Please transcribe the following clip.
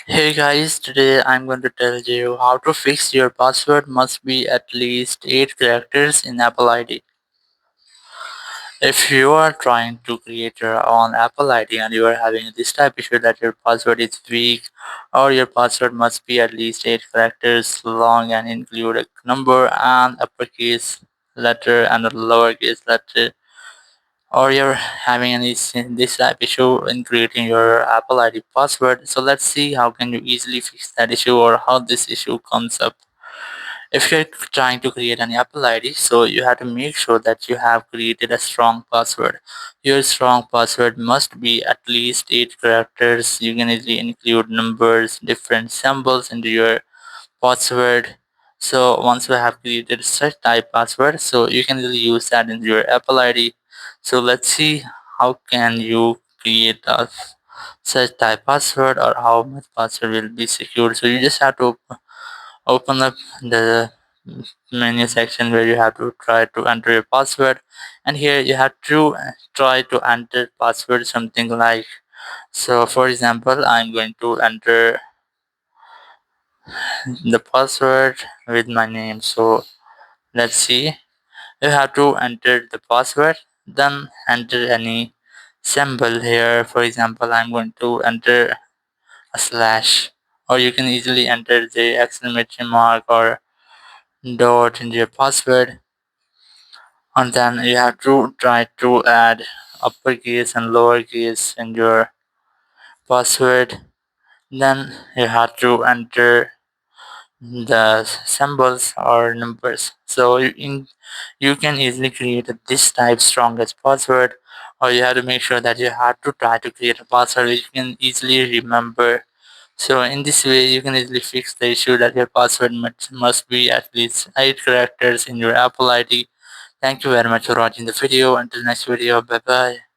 Hey guys, today I'm going to tell you how to fix your password must be at least 8 characters in Apple ID. If you are trying to create your own Apple ID and you are having this type issue that your password is weak or your password must be at least 8 characters long and include a number and uppercase letter and a lowercase letter, or you're having this type issue in creating your Apple ID password. So let's see how can you easily fix that issue or how this issue comes up. If you're trying to create an Apple ID, so you have to make sure that you have created a strong password. Your strong password must be at least 8 characters. You can easily include numbers, different symbols into your password. So once you have created such type password, so you can really use that in your Apple ID. So let's see how can you create a such type password or how much password will be secured. So you just have to open up the menu section where you have to try to enter your password, and here you have to try to enter password something like, so for example I'm going to enter the password with my name. So let's see, you have to enter the password, then enter any symbol. Here for example I'm going to enter a slash, or you can easily enter the exclamation mark or dot in your password, and then you have to try to add uppercase and lowercase in your password. Then you have to enter the symbols or numbers. So you can easily create this type strongest password, or you have to make sure that you have to try to create a password which you can easily remember. So in this way you can easily fix the issue that your password must be at least 8 characters in your Apple ID. Thank you very much for watching the video. Until next video, bye bye.